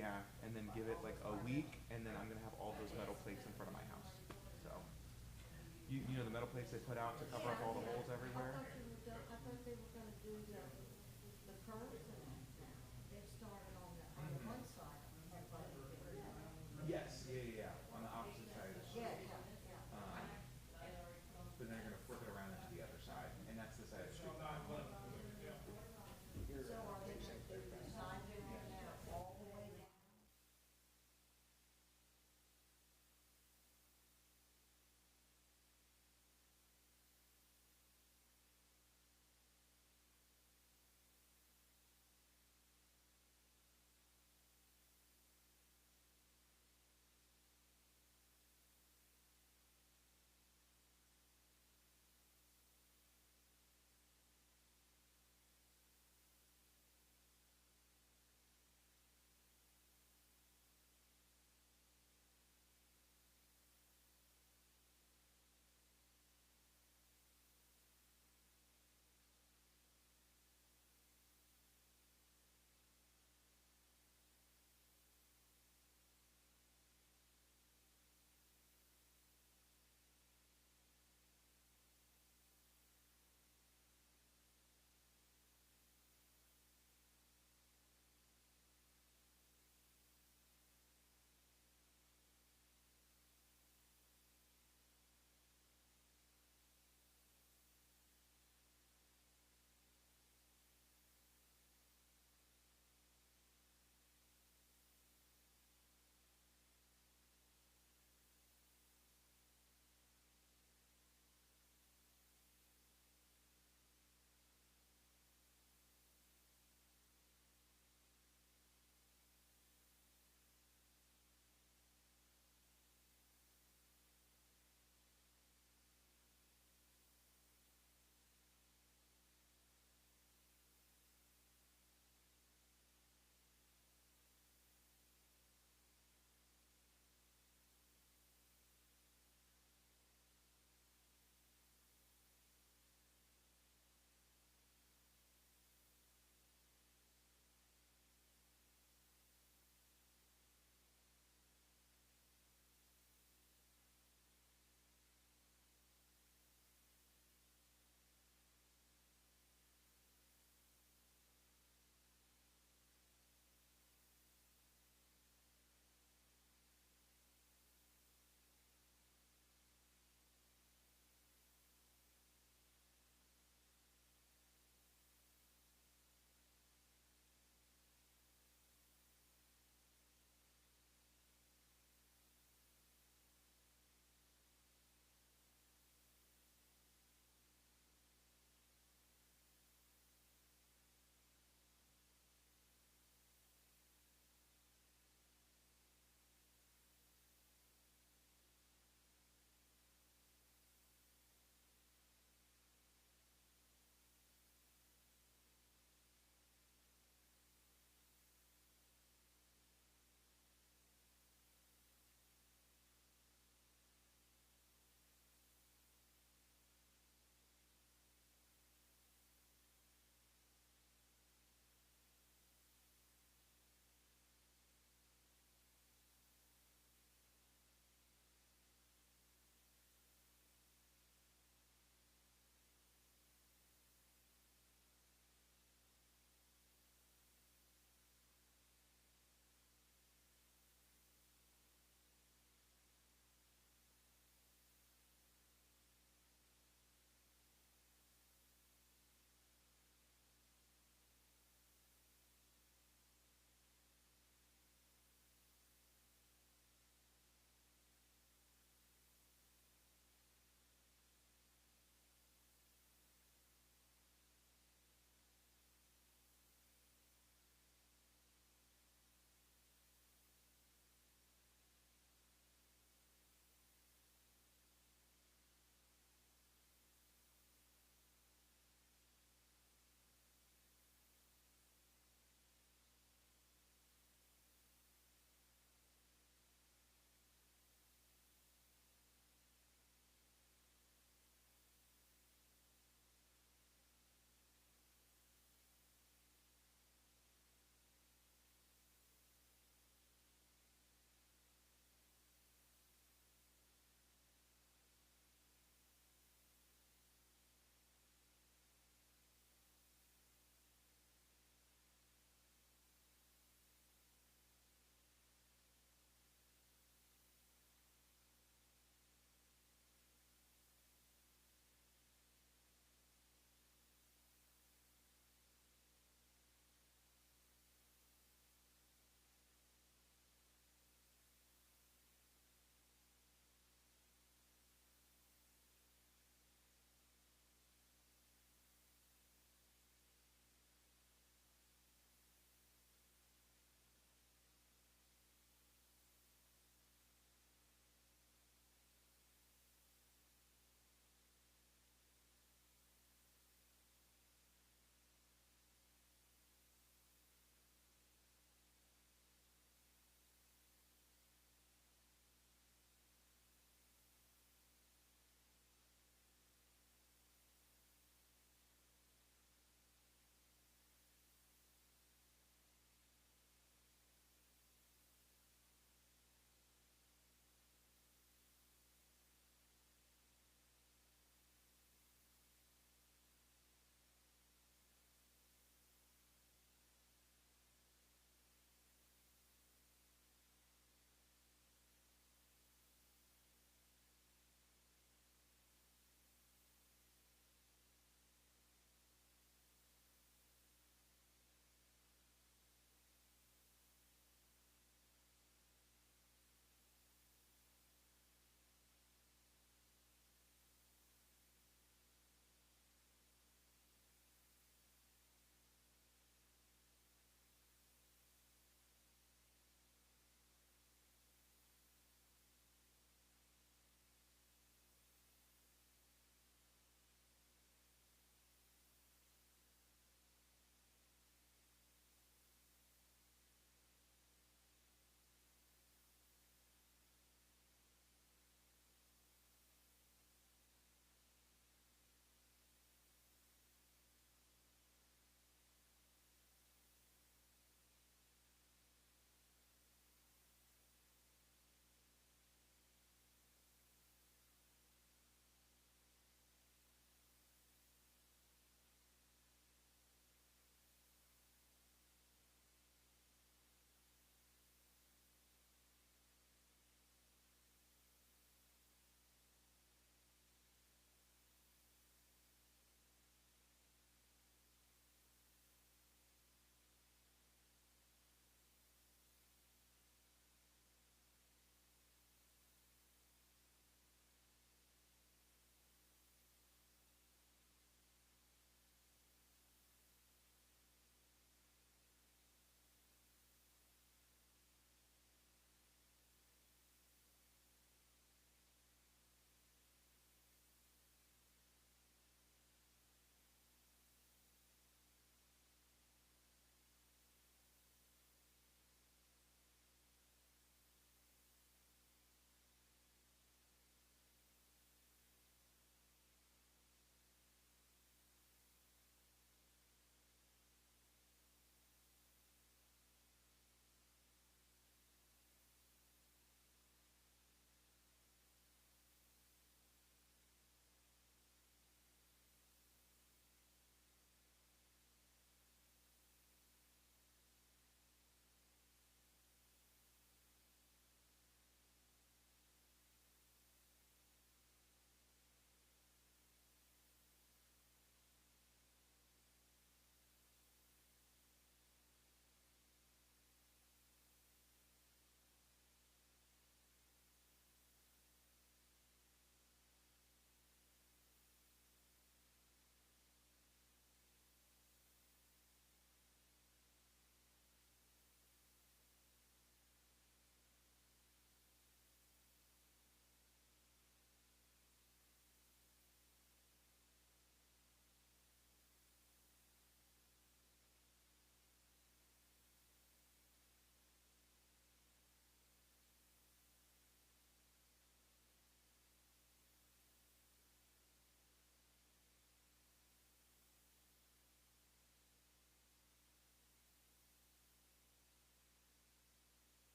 Yeah, and then give it like a week, and then I'm gonna have all those metal plates in front of my house. So, you know the metal plates they put out to cover up all the holes everywhere? I thought they were gonna do the curves and it started on the Mhm. one side. Yes, yeah, yeah, yeah, on the opposite side of the Yeah, street. yeah, yeah. Um, but then they're gonna flip it around into the other side, and that's the side of the street that I'm on. So are they gonna do the side door now all the way down?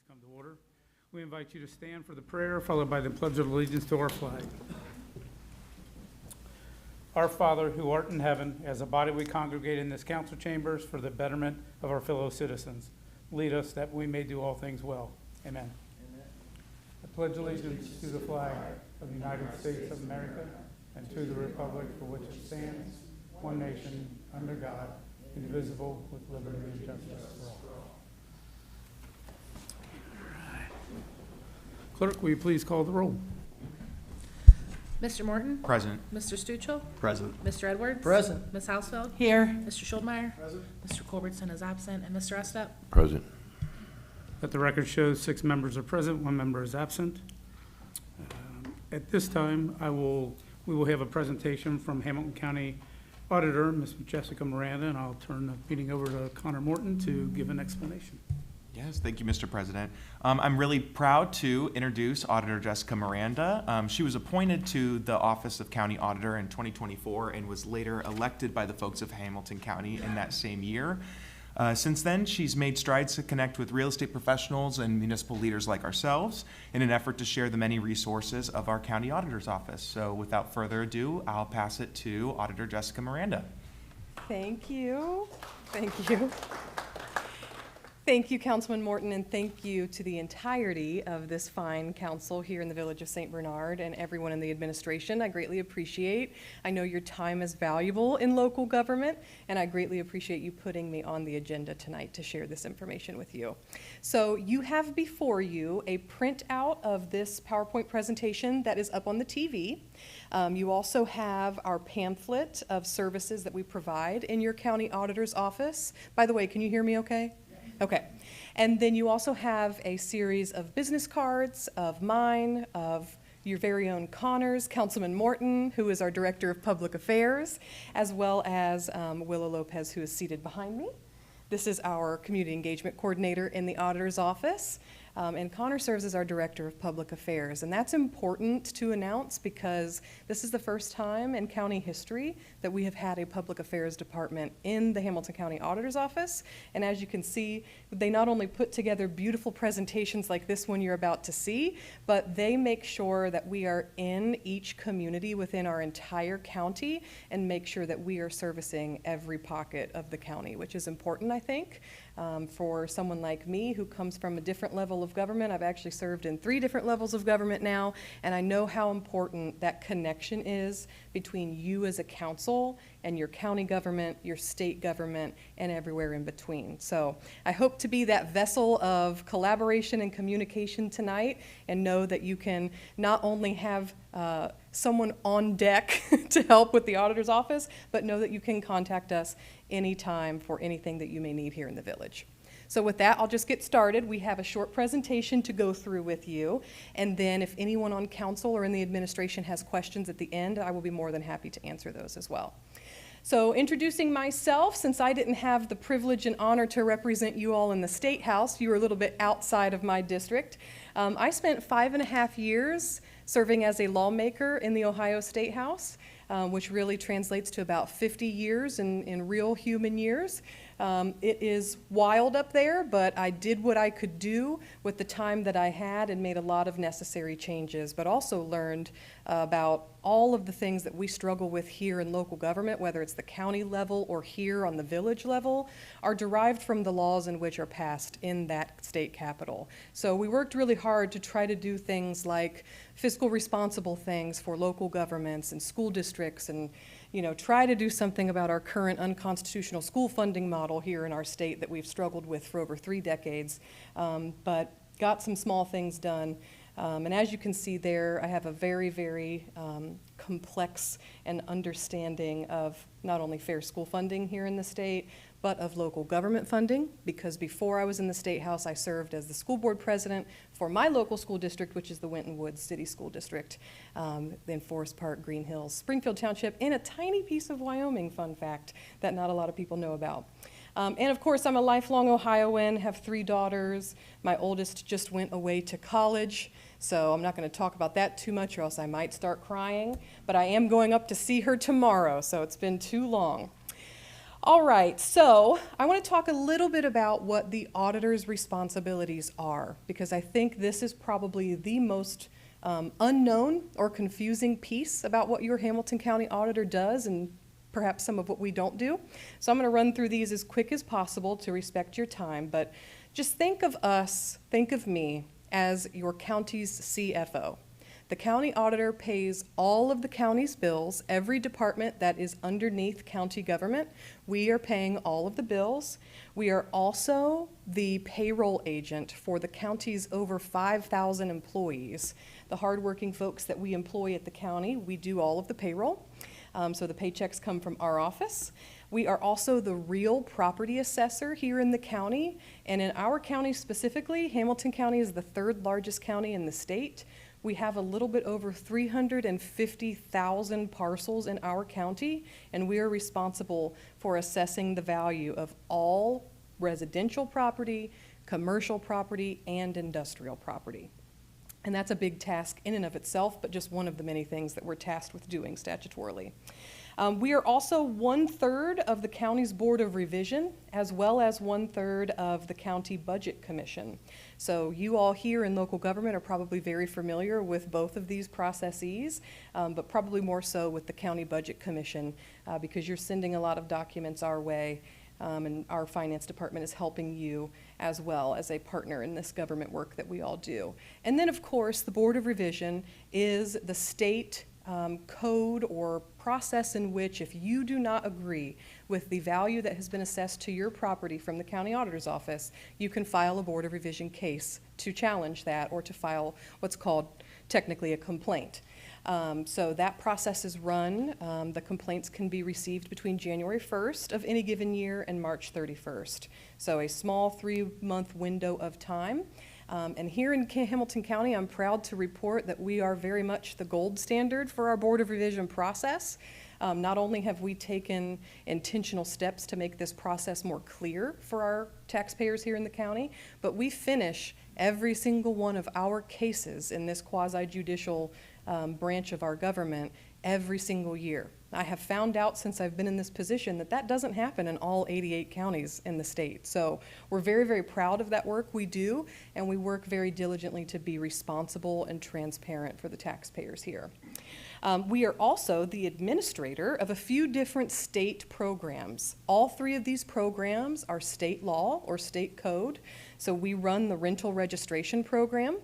come to order. We invite you to stand for the prayer, followed by the Pledge of Allegiance to our flag. Our Father, who art in heaven, as a body we congregate in this council chambers for the betterment of our fellow citizens. Lead us that we may do all things well. Amen. I pledge allegiance to the flag of the United States of America and to the republic for which it stands, one nation, under God, indivisible, with liberty and justice for all. Clerk, will you please call the roll? Mr. Morton? Present. Mr. Stuchel? Present. Mr. Edwards? Present. Ms. Hausfeld? Here. Mr. Schuldmeyer? Present. Mr. Culbertson is absent, and Mr. Estep? Present. Let the record show 6 members are present, 1 member is absent. At this time, we will have a presentation from Hamilton County Auditor, Ms. Jessica Miranda, and I'll turn the meeting over to Connor Morton to give an explanation. Yes, thank you, Mr. President. I'm really proud to introduce Auditor Jessica Miranda. She was appointed to the Office of County Auditor in 2024 and was later elected by the folks of Hamilton County in that same year. Since then, she's made strides to connect with real estate professionals and municipal leaders like ourselves in an effort to share the many resources of our County Auditor's Office. So without further ado, I'll pass it to Auditor Jessica Miranda. Thank you. Thank you. Thank you, Councilman Morton, and thank you to the entirety of this fine council here in the village of St. Bernard and everyone in the administration. I greatly appreciate. I know your time is valuable in local government, and I greatly appreciate you putting me on the agenda tonight to share this information with you. So you have before you a printout of this PowerPoint presentation that is up on the TV. You also have our pamphlet of services that we provide in your county auditor's office. By the way, can you hear me okay? Okay. And then you also have a series of business cards of mine, of your very own Connor's, Councilman Morton, who is our Director of Public Affairs, as well as Willa Lopez, who is seated behind me. This is our Community Engagement Coordinator in the Auditor's Office. And Connor serves as our Director of Public Affairs. And that's important to announce because this is the first time in county history that we have had a public affairs department in the Hamilton County Auditor's Office. And as you can see, they not only put together beautiful presentations like this one you're about to see, but they make sure that we are in each community within our entire county and make sure that we are servicing every pocket of the county, which is important, I think. For someone like me who comes from a different level of government. I've actually served in 3 different levels of government now, and I know how important that connection is between you as a council and your county government, your state government, and everywhere in between. So I hope to be that vessel of collaboration and communication tonight and know that you can not only have someone on deck to help with the auditor's office, but know that you can contact us anytime for anything that you may need here in the village. So with that, I'll just get started. We have a short presentation to go through with you, and then if anyone on council or in the administration has questions at the end, I will be more than happy to answer those as well. So introducing myself, since I didn't have the privilege and honor to represent you all in the State House, you were a little bit outside of my district. I spent 5.5 years serving as a lawmaker in the Ohio State House, which really translates to about 50 years in real human years. It is wild up there, but I did what I could do with the time that I had and made a lot of necessary changes, but also learned about all of the things that we struggle with here in local government, whether it's the county level or here on the village level, are derived from the laws in which are passed in that state capital. So we worked really hard to try to do things like fiscal responsible things for local governments and school districts and try to do something about our current unconstitutional school funding model here in our state that we've struggled with for over 3 decades, but got some small things done. And as you can see there, I have a very, very complex and understanding of not only fair school funding here in the state, but of local government funding, because before I was in the State House, I served as the school board president for my local school district, which is the Winton Woods City School District, in Forest Park, Green Hills, Springfield Township, and a tiny piece of Wyoming, fun fact, that not a lot of people know about. And of course, I'm a lifelong Ohioan, have 3 daughters. My oldest just went away to college, so I'm not going to talk about that too much or else I might start crying. But I am going up to see her tomorrow, so it's been too long. All right, so I want to talk a little bit about what the auditor's responsibilities are, because I think this is probably the most unknown or confusing piece about what your Hamilton County Auditor does, and perhaps some of what we don't do. So I'm going to run through these as quick as possible to respect your time, but just think of us, think of me, as your county's CFO. The county auditor pays all of the county's bills, every department that is underneath county government. We are paying all of the bills. We are also the payroll agent for the county's over 5,000 employees. The hardworking folks that we employ at the county, we do all of the payroll. So the paychecks come from our office. We are also the real property assessor here in the county. And in our county specifically, Hamilton County is the third largest county in the state. We have a little bit over 350,000 parcels in our county, and we are responsible for assessing the value of all residential property, commercial property, and industrial property. And that's a big task in and of itself, but just one of the many things that we're tasked with doing statutorily. We are also 1/3 of the county's Board of Revision, as well as 1/3 of the County Budget Commission. So you all here in local government are probably very familiar with both of these processes, but probably more so with the County Budget Commission, because you're sending a lot of documents our way, and our finance department is helping you as well as a partner in this government work that we all do. And then, of course, the Board of Revision is the state code or process in which, if you do not agree with the value that has been assessed to your property from the county auditor's office, you can file a Board of Revision case to challenge that, or to file what's called technically a complaint. So that process is run. The complaints can be received between January 1st of any given year and March 31st. So a small 3-month window of time. And here in Hamilton County, I'm proud to report that we are very much the gold standard for our Board of Revision process. Not only have we taken intentional steps to make this process more clear for our taxpayers here in the county, but we finish every single one of our cases in this quasi-judicial branch of our government every single year. I have found out since I've been in this position that that doesn't happen in all 88 counties in the state. So we're very, very proud of that work we do, and we work very diligently to be responsible and transparent for the taxpayers here. We are also the administrator of a few different state programs. All 3 of these programs are state law or state code. So we run the rental registration program.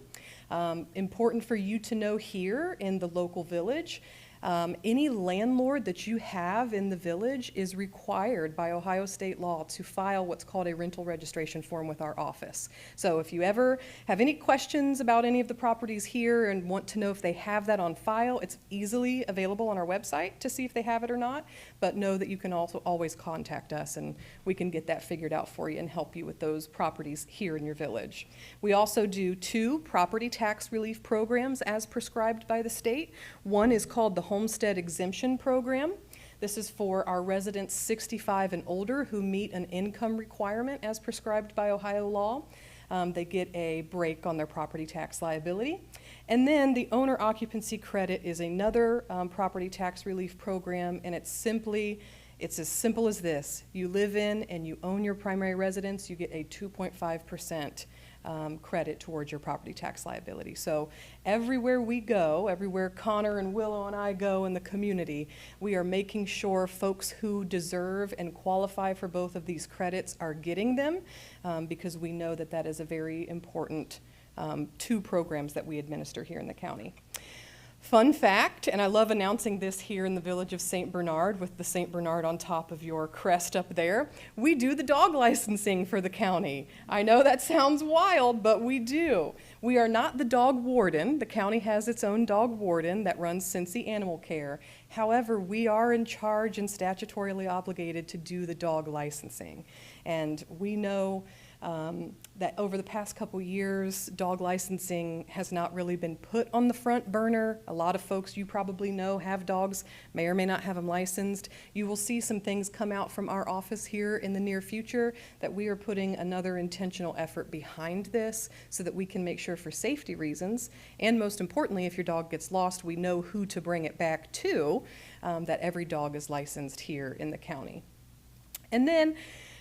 Important for you to know here in the local village, any landlord that you have in the village is required by Ohio state law to file what's called a rental registration form with our office. So if you ever have any questions about any of the properties here and want to know if they have that on file, it's easily available on our website to see if they have it or not, but know that you can also always contact us and we can get that figured out for you and help you with those properties here in your village. We also do 2 property tax relief programs as prescribed by the state. One is called the Homestead Exemption Program. This is for our residents 65 and older who meet an income requirement as prescribed by Ohio law. They get a break on their property tax liability. And then the owner occupancy credit is another property tax relief program, and it's as simple as this. You live in and you own your primary residence, you get a 2.5% credit towards your property tax liability. So everywhere we go, everywhere Connor and Willow and I go in the community, we are making sure folks who deserve and qualify for both of these credits are getting them, because we know that that is a very important 2 programs that we administer here in the county. Fun fact, and I love announcing this here in the village of St. Bernard with the St. Bernard on top of your crest up there, we do the dog licensing for the county. I know that sounds wild, but we do. We are not the dog warden. The county has its own dog warden that runs Cincy Animal Care. However, we are in charge and statutorily obligated to do the dog licensing. And we know that over the past couple years, dog licensing has not really been put on the front burner. A lot of folks you probably know have dogs, may or may not have them licensed. You will see some things come out from our office here in the near future that we are putting another intentional effort behind this so that we can make sure for safety reasons, and most importantly, if your dog gets lost, we know who to bring it back to, that every dog is licensed here in the county. And then,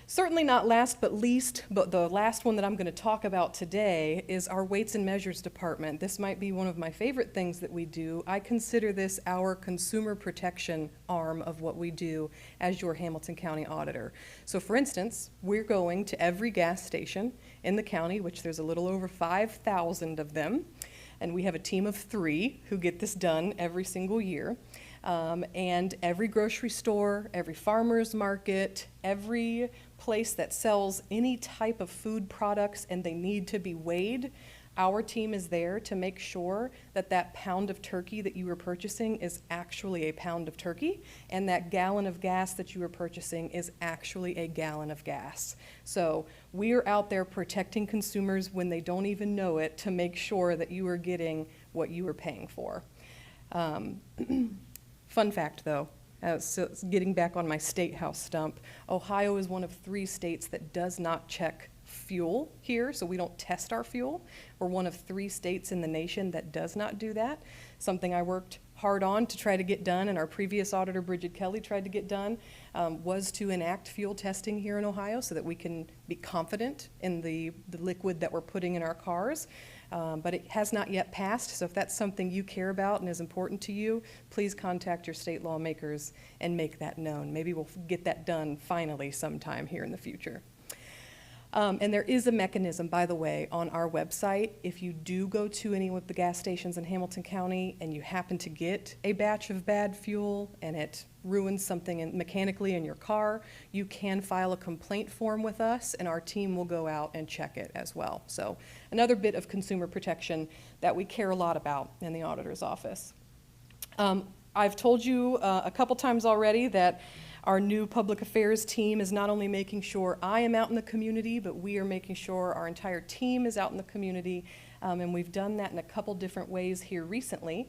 certainly not last but least, but the last one that I'm going to talk about today is our weights and measures department. This might be one of my favorite things that we do. I consider this our consumer protection arm of what we do as your Hamilton County auditor. So for instance, we're going to every gas station in the county, which there's a little over 5,000 of them, and we have a team of 3 who get this done every single year. And every grocery store, every farmer's market, every place that sells any type of food products and they need to be weighed, our team is there to make sure that that pound of turkey that you were purchasing is actually a pound of turkey, and that gallon of gas that you are purchasing is actually a gallon of gas. So we are out there protecting consumers when they don't even know it to make sure that you are getting what you are paying for. Fun fact, though, so getting back on my state house stump, Ohio is one of 3 states that does not check fuel here, so we don't test our fuel. We're one of 3 states in the nation that does not do that. Something I worked hard on to try to get done, and our previous auditor, Bridget Kelly, tried to get done, was to enact fuel testing here in Ohio so that we can be confident in the liquid that we're putting in our cars. But it has not yet passed, so if that's something you care about and is important to you, please contact your state lawmakers and make that known. Maybe we'll get that done finally sometime here in the future. And there is a mechanism, by the way, on our website. If you do go to any of the gas stations in Hamilton County and you happen to get a batch of bad fuel and it ruins something mechanically in your car, you can file a complaint form with us and our team will go out and check it as well. So another bit of consumer protection that we care a lot about in the auditor's office. I've told you a couple times already that our new public affairs team is not only making sure I am out in the community, but we are making sure our entire team is out in the community, and we've done that in a couple different ways here recently.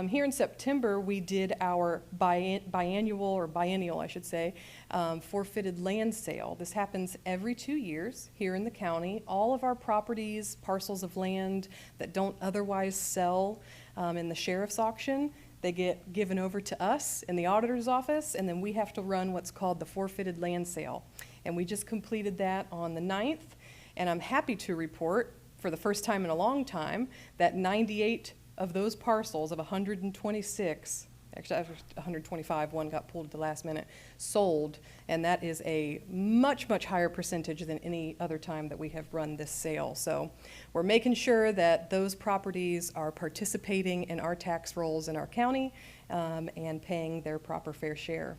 Here in September, we did our biennial, I should say, forfeited land sale. This happens every 2 years here in the county. All of our properties, parcels of land that don't otherwise sell in the sheriff's auction, they get given over to us in the auditor's office, and then we have to run what's called the forfeited land sale. And we just completed that on the 9th, and I'm happy to report, for the first time in a long time, that 98 of those parcels of 126, actually 125, one got pulled at the last minute, sold, and that is a much, much higher percentage than any other time that we have run this sale. So we're making sure that those properties are participating in our tax rolls in our county and paying their proper fair share.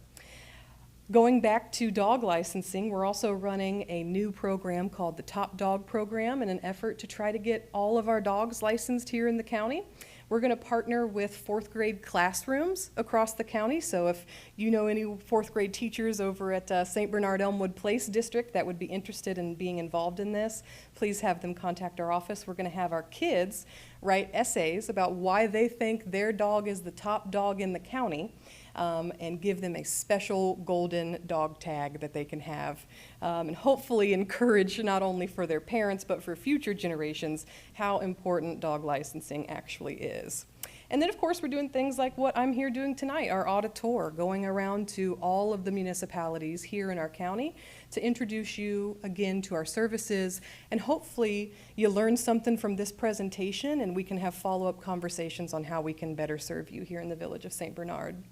Going back to dog licensing, we're also running a new program called the Top Dog Program in an effort to try to get all of our dogs licensed here in the county. We're going to partner with 4th grade classrooms across the county, so if you know any 4th grade teachers over at St. Bernard Elmwood Place District that would be interested in being involved in this, please have them contact our office. We're going to have our kids write essays about why they think their dog is the top dog in the county, and give them a special golden dog tag that they can have, and hopefully encourage not only for their parents but for future generations how important dog licensing actually is. And then, of course, we're doing things like what I'm here doing tonight, our audit tour, going around to all of the municipalities here in our county to introduce you again to our services, and hopefully you learn something from this presentation and we can have follow-up conversations on how we can better serve you here in the village of St. Bernard.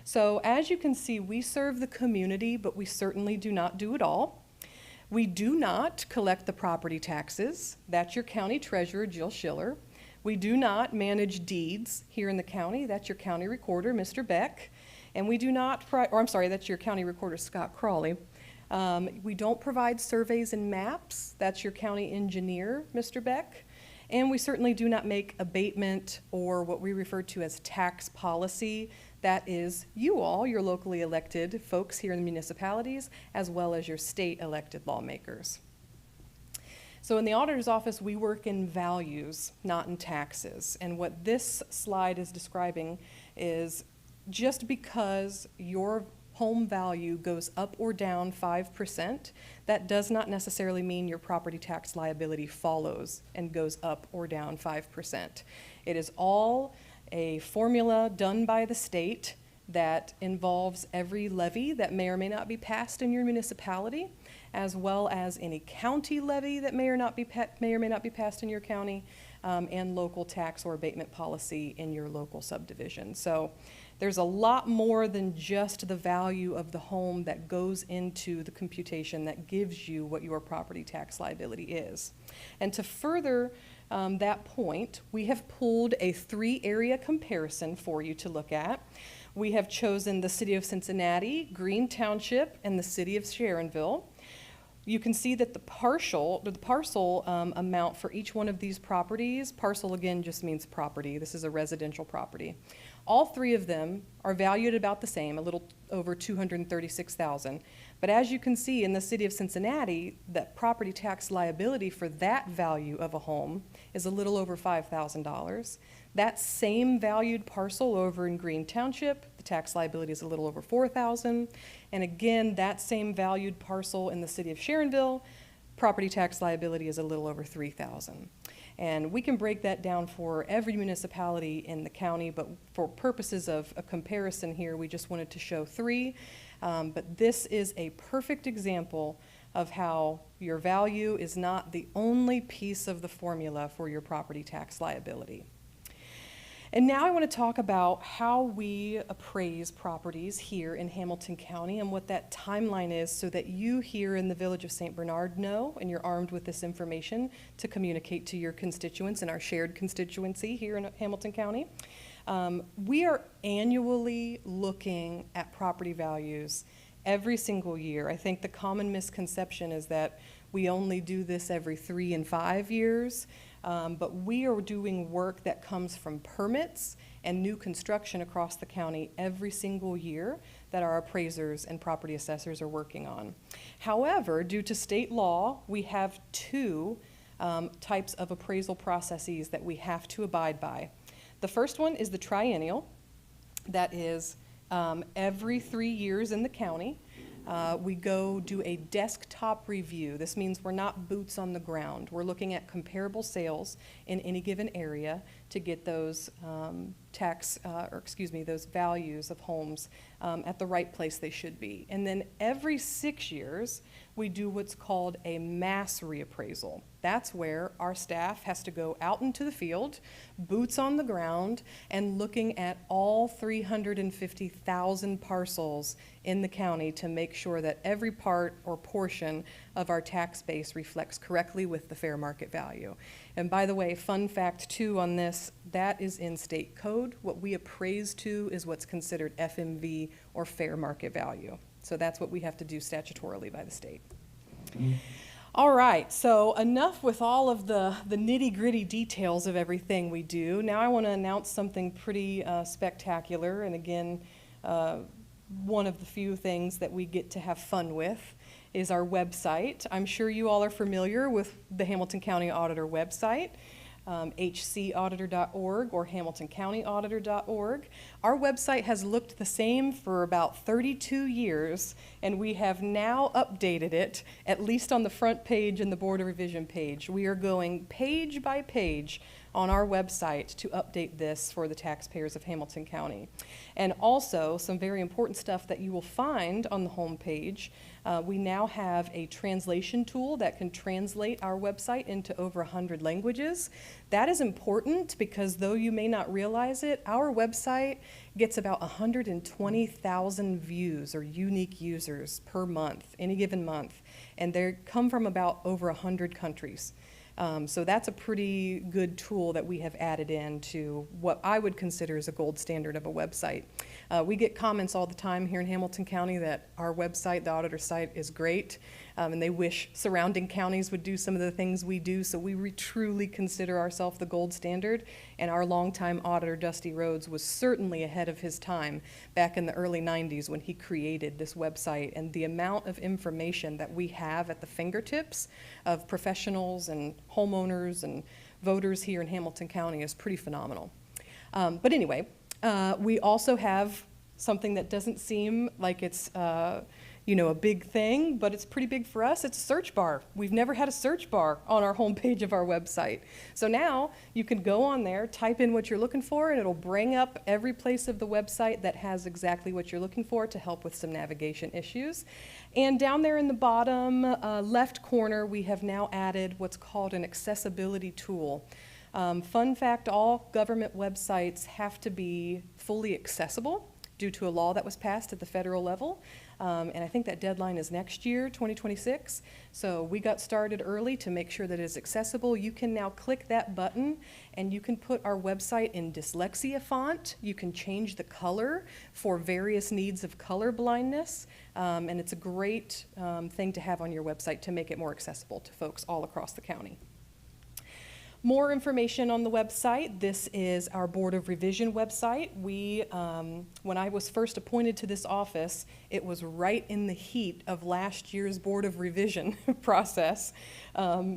So as you can see, we serve the community, but we certainly do not do it all. We do not collect the property taxes. That's your county treasurer, Jill Schiller. We do not manage deeds here in the county. That's your county recorder, Mr. Beck. And we do not, that's your county recorder, Scott Crawley. We don't provide surveys and maps. That's your county engineer, Mr. Beck. And we certainly do not make abatement or what we refer to as tax policy. That is you all, your locally elected folks here in the municipalities, as well as your state elected lawmakers. So in the auditor's office, we work in values, not in taxes. And what this slide is describing is just because your home value goes up or down 5%, that does not necessarily mean your property tax liability follows and goes up or down 5%. It is all a formula done by the state that involves every levy that may or may not be passed in your municipality, as well as any county levy that may or may not be passed in your county, and local tax or abatement policy in your local subdivision. So there's a lot more than just the value of the home that goes into the computation that gives you what your property tax liability is. And to further that point, we have pulled a 3-area comparison for you to look at. We have chosen the city of Cincinnati, Greene Township, and the city of Sharonville. You can see that the parcel amount for each one of these properties, parcel again just means property, this is a residential property. All 3 of them are valued about the same, a little over $236,000. But as you can see in the city of Cincinnati, that property tax liability for that value of a home is a little over $5,000. That same valued parcel over in Greene Township, the tax liability is a little over $4,000. And again, that same valued parcel in the city of Sharonville, property tax liability is a little over $3,000. And we can break that down for every municipality in the county, but for purposes of a comparison here, we just wanted to show 3. But this is a perfect example of how your value is not the only piece of the formula for your property tax liability. And now I want to talk about how we appraise properties here in Hamilton County and what that timeline is so that you here in the village of St. Bernard know and you're armed with this information to communicate to your constituents in our shared constituency here in Hamilton County. We are annually looking at property values every single year. I think the common misconception is that we only do this every 3 and 5 years. But we are doing work that comes from permits and new construction across the county every single year that our appraisers and property assessors are working on. However, due to state law, we have 2 types of appraisal processes that we have to abide by. The first one is the triennial. That is every 3 years in the county. We go do a desktop review. This means we're not boots on the ground. We're looking at comparable sales in any given area to get those those values of homes at the right place they should be. And then every 6 years, we do what's called a mass reappraisal. That's where our staff has to go out into the field, boots on the ground, and looking at all 350,000 parcels in the county to make sure that every part or portion of our tax base reflects correctly with the fair market value. And by the way, fun fact too on this, that is in state code. What we appraise to is what's considered FMV or fair market value. So that's what we have to do statutorily by the state. All right, so enough with all of the nitty-gritty details of everything we do. Now I want to announce something pretty spectacular, and again, one of the few things that we get to have fun with is our website. I'm sure you all are familiar with the Hamilton County Auditor website. hcauditor.org or hamiltoncountyauditor.org. Our website has looked the same for about 32 years, and we have now updated it, at least on the front page and the Board of Revision page. We are going page by page on our website to update this for the taxpayers of Hamilton County. And also, some very important stuff that you will find on the home page. We now have a translation tool that can translate our website into over 100 languages. That is important because though you may not realize it, our website gets about 120,000 views or unique users per month, any given month. And they come from about over 100 countries. So that's a pretty good tool that we have added in to what I would consider as a gold standard of a website. We get comments all the time here in Hamilton County that our website, the auditor site, is great, and they wish surrounding counties would do some of the things we do, so we truly consider ourselves the gold standard, and our longtime auditor, Dusty Rhodes, was certainly ahead of his time back in the early 90s when he created this website, and the amount of information that we have at the fingertips of professionals and homeowners and voters here in Hamilton County is pretty phenomenal. But anyway, we also have something that doesn't seem like it's a big thing, but it's pretty big for us. It's a search bar. We've never had a search bar on our homepage of our website. So now you can go on there, type in what you're looking for, and it'll bring up every place of the website that has exactly what you're looking for to help with some navigation issues. And down there in the bottom left corner, we have now added what's called an accessibility tool. Fun fact, all government websites have to be fully accessible due to a law that was passed at the federal level. And I think that deadline is next year, 2026. So we got started early to make sure that it is accessible. You can now click that button and you can put our website in dyslexia font. You can change the color for various needs of color blindness. And it's a great thing to have on your website to make it more accessible to folks all across the county. More information on the website. This is our Board of Revision website. When I was first appointed to this office, it was right in the heat of last year's Board of Revision process.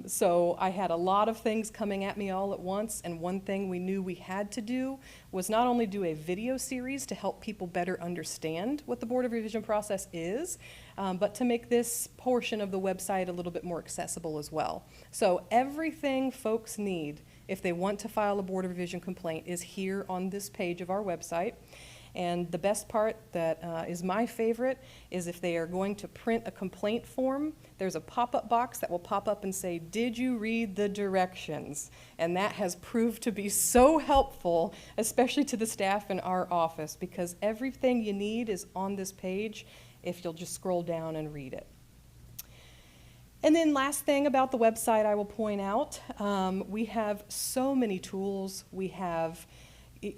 So I had a lot of things coming at me all at once, and one thing we knew we had to do was not only do a video series to help people better understand what the Board of Revision process is, but to make this portion of the website a little bit more accessible as well. So everything folks need if they want to file a Board of Revision complaint is here on this page of our website. And the best part that is my favorite is if they are going to print a complaint form, there's a pop-up box that will pop up and say, "Did you read the directions?" And that has proved to be so helpful, especially to the staff in our office, because everything you need is on this page if you'll just scroll down and read it. And then last thing about the website I will point out, we have so many tools. We have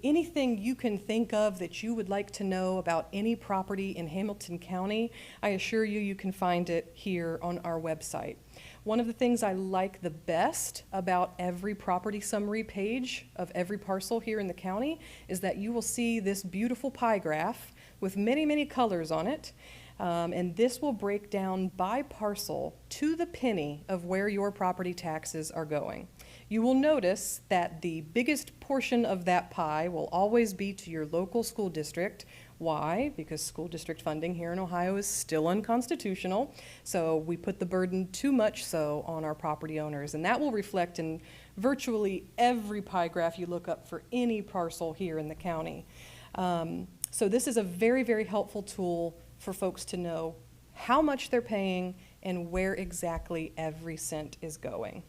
anything you can think of that you would like to know about any property in Hamilton County. I assure you, you can find it here on our website. One of the things I like the best about every property summary page of every parcel here in the county is that you will see this beautiful pie graph with many, many colors on it. And this will break down by parcel to the penny of where your property taxes are going. You will notice that the biggest portion of that pie will always be to your local school district. Why? Because school district funding here in Ohio is still unconstitutional. So we put the burden too much so on our property owners. And that will reflect in virtually every pie graph you look up for any parcel here in the county. So this is a very, very helpful tool for folks to know how much they're paying and where exactly every cent is going.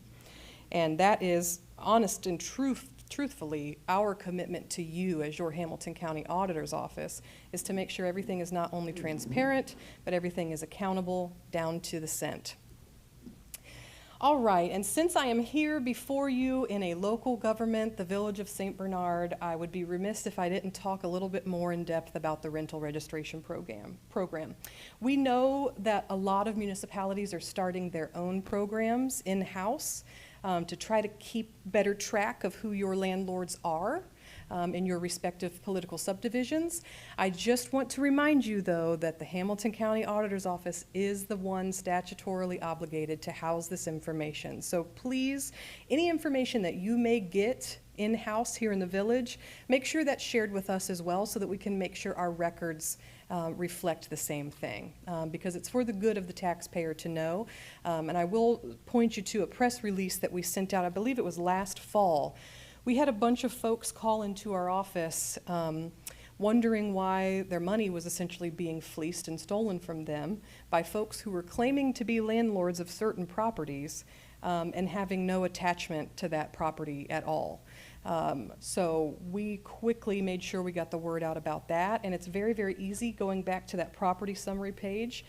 And that is honest and truthfully our commitment to you as your Hamilton County Auditor's Office, is to make sure everything is not only transparent, but everything is accountable down to the cent. All right, and since I am here before you in a local government, the Village of St. Bernard, I would be remiss if I didn't talk a little bit more in depth about the rental registration program. We know that a lot of municipalities are starting their own programs in-house to try to keep better track of who your landlords are in your respective political subdivisions. I just want to remind you, though, that the Hamilton County Auditor's Office is the one statutorily obligated to house this information. So please, any information that you may get in-house here in the village, make sure that's shared with us as well so that we can make sure our records reflect the same thing, because it's for the good of the taxpayer to know. And I will point you to a press release that we sent out, I believe it was last fall. We had a bunch of folks call into our office wondering why their money was essentially being fleeced and stolen from them by folks who were claiming to be landlords of certain properties and having no attachment to that property at all. So we quickly made sure we got the word out about that, and it's very, very easy going back to that property summary page.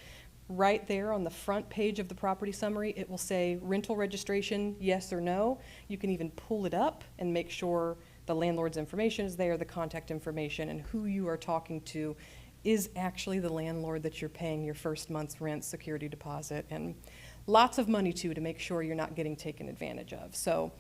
Right there on the front page of the property summary, it will say rental registration, yes or no. You can even pull it up and make sure the landlord's information is there, the contact information, and who you are talking to is actually the landlord that you're paying your first month's rent, security deposit, and lots of money to make sure you're not getting taken advantage of. So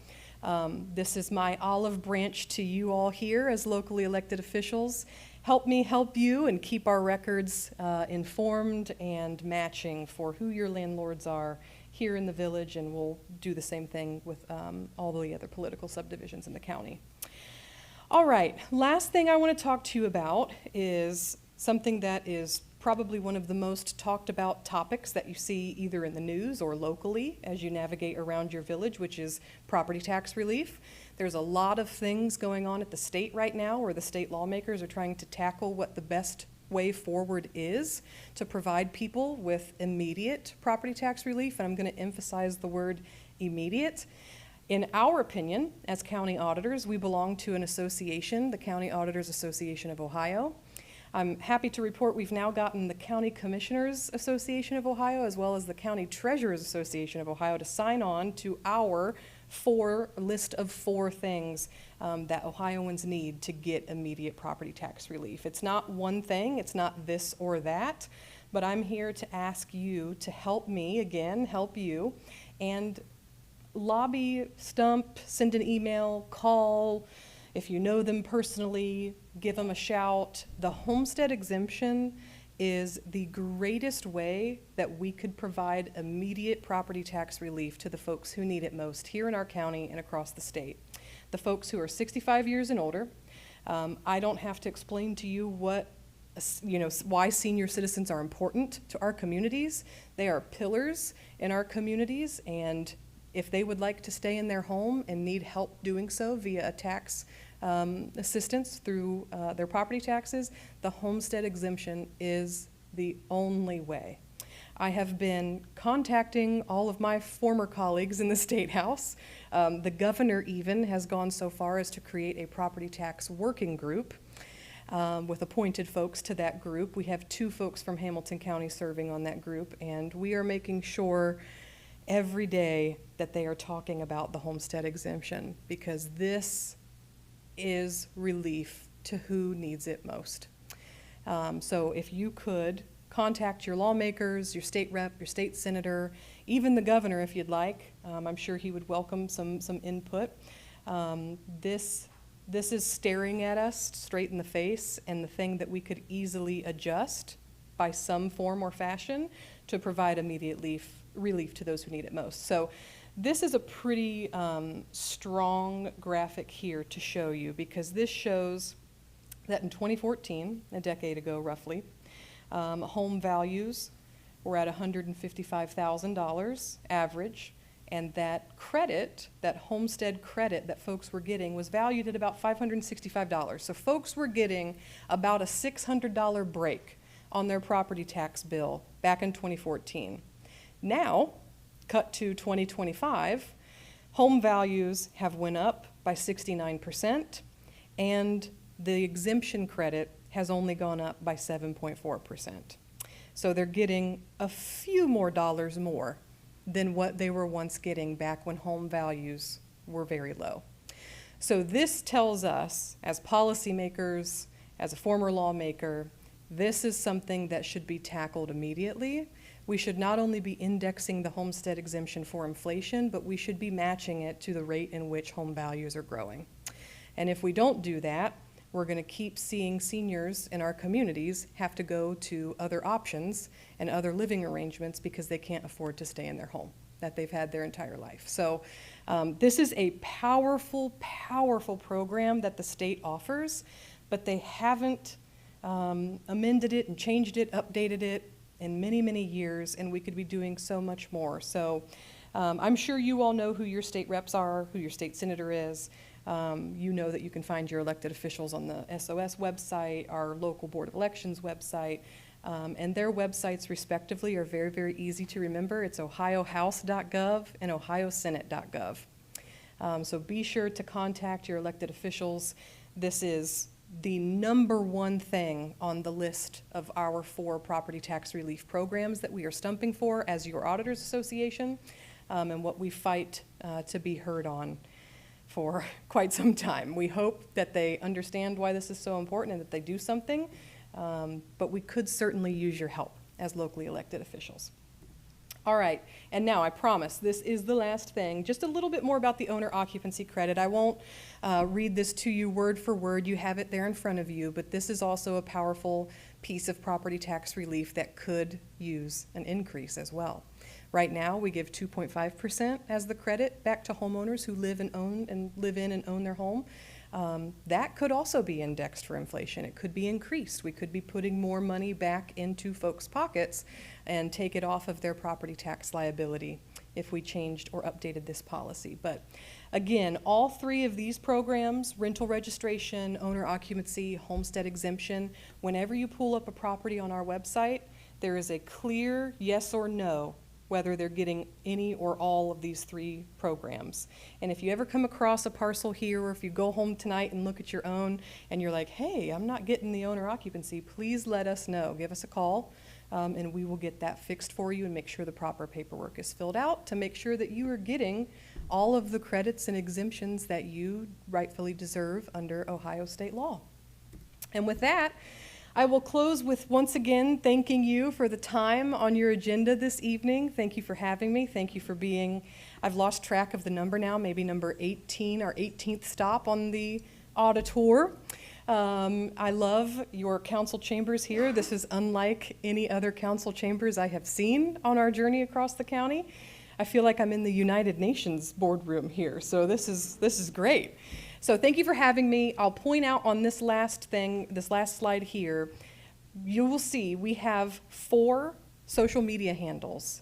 this is my olive branch to you all here as locally elected officials. Help me help you and keep our records informed and matching for who your landlords are here in the village, and we'll do the same thing with all the other political subdivisions in the county. All right, last thing I want to talk to you about is something that is probably one of the most talked about topics that you see either in the news or locally as you navigate around your village, which is property tax relief. There's a lot of things going on at the state right now where the state lawmakers are trying to tackle what the best way forward is to provide people with immediate property tax relief, and I'm going to emphasize the word immediate. In our opinion, as county auditors, we belong to an association, the County Auditors Association of Ohio. I'm happy to report we've now gotten the County Commissioners Association of Ohio as well as the County Treasurers Association of Ohio to sign on to our list of 4 things that Ohioans need to get immediate property tax relief. It's not one thing, it's not this or that, but I'm here to ask you to help me, again, help you, and lobby, stump, send an email, call. If you know them personally, give them a shout. The homestead exemption is the greatest way that we could provide immediate property tax relief to the folks who need it most here in our county and across the state. The folks who are 65 years and older. I don't have to explain to you why senior citizens are important to our communities. They are pillars in our communities, and if they would like to stay in their home and need help doing so via a tax assistance through their property taxes, the homestead exemption is the only way. I have been contacting all of my former colleagues in the State House. The governor even has gone so far as to create a property tax working group with appointed folks to that group. We have 2 folks from Hamilton County serving on that group, and we are making sure every day that they are talking about the homestead exemption, because this is relief to who needs it most. So if you could contact your lawmakers, your state rep, your state senator, even the governor if you'd like. I'm sure he would welcome some input. This is staring at us straight in the face, and the thing that we could easily adjust by some form or fashion to provide immediate relief to those who need it most. So this is a pretty strong graphic here to show you, because this shows that in 2014, a decade ago roughly, home values were at $155,000 average, and that credit, that homestead credit that folks were getting, was valued at about $565. So folks were getting about a $600 break on their property tax bill back in 2014. Now, cut to 2025, home values have went up by 69%, and the exemption credit has only gone up by 7.4%. So they're getting a few more dollars more than what they were once getting back when home values were very low. So this tells us, as policymakers, as a former lawmaker, this is something that should be tackled immediately. We should not only be indexing the homestead exemption for inflation, but we should be matching it to the rate in which home values are growing. And if we don't do that, we're going to keep seeing seniors in our communities have to go to other options and other living arrangements because they can't afford to stay in their home that they've had their entire life. So this is a powerful, powerful program that the state offers, but they haven't amended it and changed it, updated it in many, many years, and we could be doing so much more. So I'm sure you all know who your state reps are, who your state senator is. You know that you can find your elected officials on the SOS website, our local Board of Elections website, and their websites respectively are very, very easy to remember. It's ohiohouse.gov and ohiosenate.gov. So be sure to contact your elected officials. This is the #1 thing on the list of our 4 property tax relief programs that we are stumping for as your Auditors Association, and what we fight to be heard on for quite some time. We hope that they understand why this is so important and that they do something, but we could certainly use your help as locally elected officials. All right, and now I promise this is the last thing. Just a little bit more about the owner occupancy credit. I won't read this to you word for word. You have it there in front of you, but this is also a powerful piece of property tax relief that could use an increase as well. Right now, we give 2.5% as the credit back to homeowners who live in and own their home. that could also be indexed for inflation. It could be increased. We could be putting more money back into folks' pockets and take it off of their property tax liability if we changed or updated this policy. But again, all three of these programs, rental registration, owner occupancy, homestead exemption, whenever you pull up a property on our website, there is a clear yes or no whether they're getting any or all of these three programs. And if you ever come across a parcel here, or if you go home tonight and look at your own and you're like, hey, I'm not getting the owner occupancy, please let us know. Give us a call, and we will get that fixed for you and make sure the proper paperwork is filled out to make sure that you are getting all of the credits and exemptions that you rightfully deserve under Ohio state law. And with that, I will close with once again thanking you for the time on your agenda this evening. Thank you for having me. Thank you for being, I've lost track of the number now, maybe number 18, our 18th stop on the auditor. I love your council chambers here. This is unlike any other council chambers I have seen on our journey across the county. I feel like I'm in the United Nations boardroom here, so this is great. So thank you for having me. I'll point out on this last slide here, you will see we have 4 social media handles.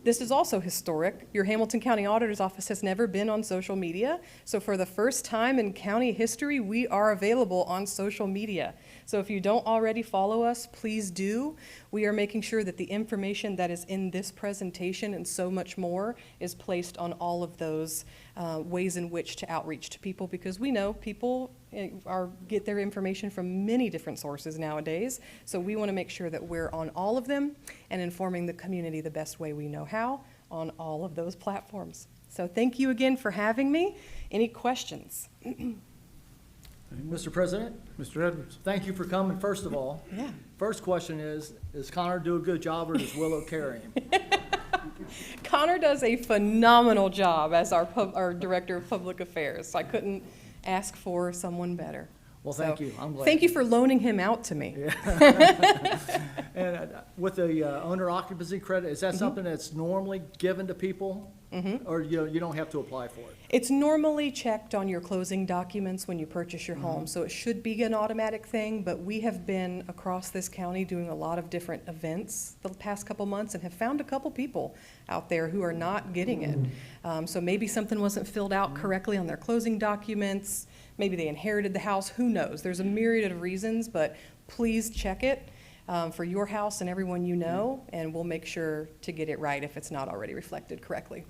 This is also historic. Your Hamilton County Auditor's Office has never been on social media. So for the first time in county history, we are available on social media. So if you don't already follow us, please do. We are making sure that the information that is in this presentation and so much more is placed on all of those ways in which to outreach to people, because we know people get their information from many different sources nowadays. So we want to make sure that we're on all of them and informing the community the best way we know how on all of those platforms. So thank you again for having me. Any questions? Mr. President, Mr. Edwards. thank you for coming, first of all. Yeah. First question is, does Connor do a good job, or does Willow carry him? Connor does a phenomenal job as our Director of Public Affairs. I couldn't ask for someone better. Well, thank So, you. I'm glad. Thank you for loaning him out to me. And with the owner occupancy credit, is that something that's normally given to people? Or you don't have to apply for it? It's normally checked on your closing documents when you purchase your home, so it should be an automatic thing, but we have been across this county doing a lot of different events the past couple months and have found a couple people out there who are not getting it. So maybe something wasn't filled out correctly on their closing documents, maybe they inherited the house, who knows? There's a myriad of reasons, but please check it for your house and everyone you know, and we'll make sure to get it right if it's not already reflected correctly.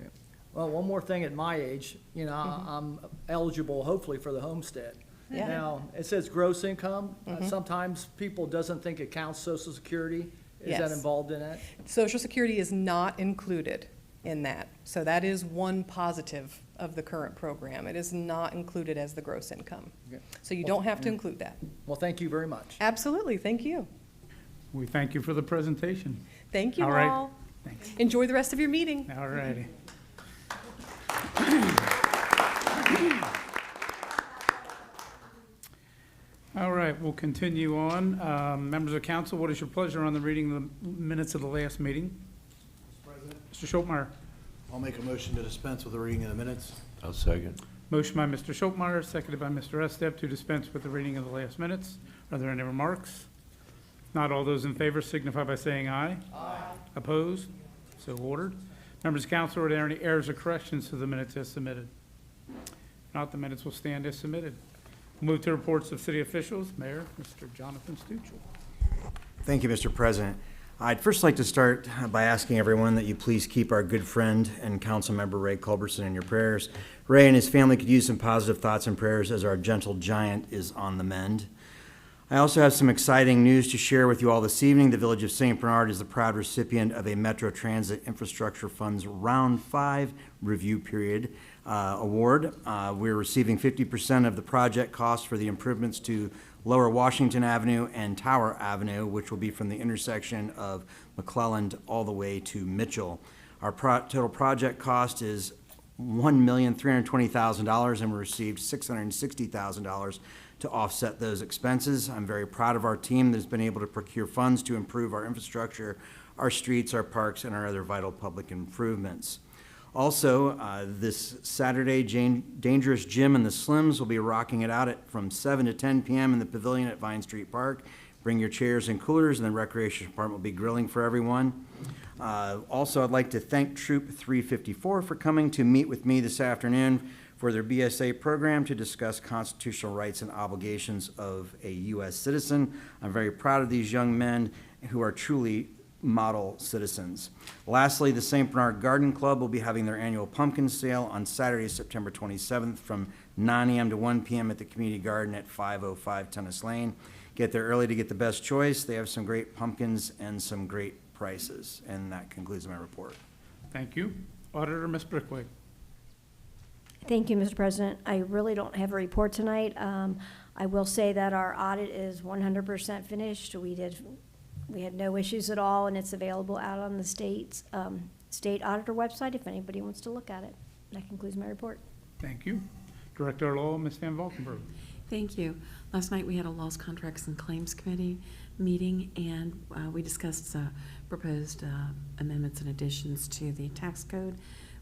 Well, one more thing at my age, I'm eligible hopefully for the homestead. Yeah. Now, it says gross income. Sometimes people doesn't think it counts Social Security. Is that Yes. involved in it? Social Security is not included in that. So that is one positive of the current program. It is not included as the gross income. Okay. So you don't have to include that. Well, thank you very much. Absolutely, thank you. We thank you for the presentation. Thank you All right. all. Thanks. Enjoy the rest of your meeting. All righty. All right, we'll continue on. Members of council, what is your pleasure on the reading of the minutes of the last meeting? Mr. Schultmeyer. I'll make a motion to dispense with the reading of the minutes. I'll second. Motion by Mr. Schultmeyer, seconded by Mr. Estep to dispense with the reading of the last minutes. Are there any remarks? Not all those in favor signify by saying aye. Aye. Opposed? So ordered. Members of council, are there any errors or corrections to the minutes as submitted? If not, the minutes will stand as submitted. Move to reports of city officials. Mayor, Mr. Jonathan Stuchel. Thank you, Mr. President. I'd first like to start by asking everyone that you please keep our good friend and council member Ray Culberson in your prayers. Ray and his family could use some positive thoughts and prayers as our gentle giant is on the mend. I also have some exciting news to share with you all this evening. The Village of St. Bernard is the proud recipient of a Metro Transit Infrastructure Fund's Round 5 Review Period award. We're receiving 50% of the project costs for the improvements to Lower Washington Avenue and Tower Avenue, which will be from the intersection of McClelland all the way to Mitchell. Our total project cost is $1,320,000, and we received $660,000 to offset those expenses. I'm very proud of our team that's been able to procure funds to improve our infrastructure, our streets, our parks, and our other vital public improvements. Also, this Saturday, Dangerous Jim and the Slims will be rocking it out from 7 to 10 p.m. in the pavilion at Vine Street Park. Bring your chairs and coolers, and the Recreation Department will be grilling for everyone. Also, I'd like to thank Troop 354 for coming to meet with me this afternoon for their BSA program to discuss constitutional rights and obligations of a U.S. citizen. I'm very proud of these young men who are truly model citizens. Lastly, the St. Bernard Garden Club will be having their annual pumpkin sale on Saturday, September 27th from 9 a.m. to 1 p.m. at the Community Garden at 505 Tennis Lane. Get there early to get the best choice. They have some great pumpkins and some great prices. And that concludes my report. Thank you. Auditor, Ms. Brickway. Thank you, Mr. President. I really don't have a report tonight. I will say that our audit is 100% finished. We had no issues at all, and it's available out on the state auditor website if anybody wants to look at it. That concludes my report. Thank you. Director Lowell, Ms. Van Valkenburg. Thank you. Last night, we had a Laws, Contracts, and Claims Committee meeting, and we discussed proposed amendments and additions to the tax code.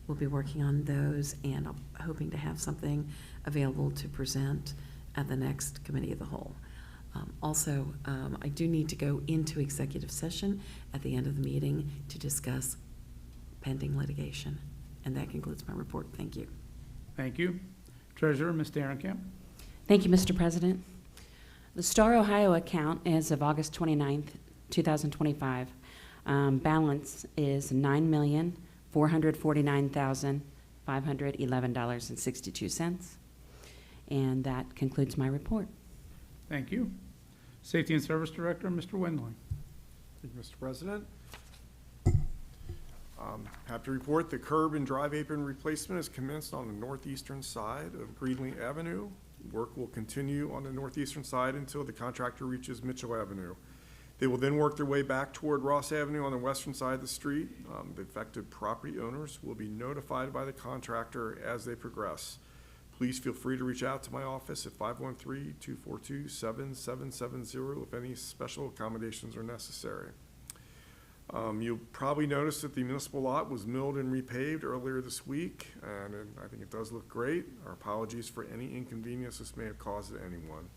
We'll be working on those, and I'm hoping to have something available to present at the next Committee of the Whole. Also, I do need to go into executive session at the end of the meeting to discuss pending litigation. And that concludes my report. Thank you. Thank you. Treasurer, Ms. Derenkamp. Thank you, Mr. President. The Star Ohio account as of August 29th, 2025, balance is $9,449,511.62. And that concludes my report. Thank you. Safety and Service Director, Mr. Wendling. Thank you, Mr. President. Happy to report the curb and drive apron replacement is commenced on the northeastern side of Greenlee Avenue. Work will continue on the northeastern side until the contractor reaches Mitchell Avenue. They will then work their way back toward Ross Avenue on the western side of the street. The affected property owners will be notified by the contractor as they progress. Please feel free to reach out to my office at 513-242-7770 if any special accommodations are necessary. You'll probably notice that the municipal lot was milled and repaved earlier this week, and I think it does look great. Our apologies for any inconvenience this may have caused to anyone.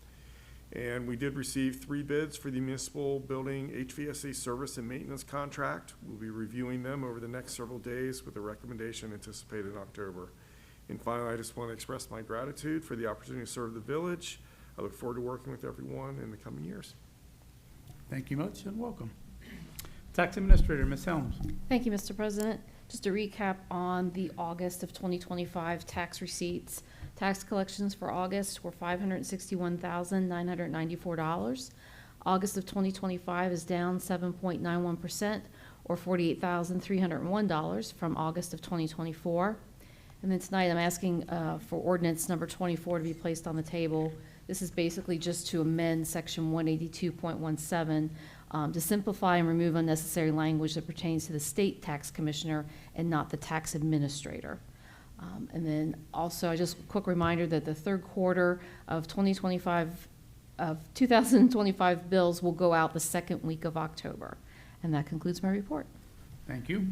And we did receive 3 bids for the municipal building HVAC service and maintenance contract. We'll be reviewing them over the next several days with a recommendation anticipated in October. And finally, I just want to express my gratitude for the opportunity to serve the village. I look forward to working with everyone in the coming years. Thank you much and welcome. Tax Administrator, Ms. Helms. Thank you, Mr. President. Just a recap on the August of 2025 tax receipts. Tax collections for August were $561,994. August of 2025 is down 7.91%, or $48,301 from August of 2024. And then tonight I'm asking for ordinance number 24 to be placed on the table. This is basically just to amend section 182.17 to simplify and remove unnecessary language that pertains to the state tax commissioner and not the tax administrator. And then also, just a quick reminder that the third quarter of 2025 bills will go out the second week of October. And that concludes my report. Thank you.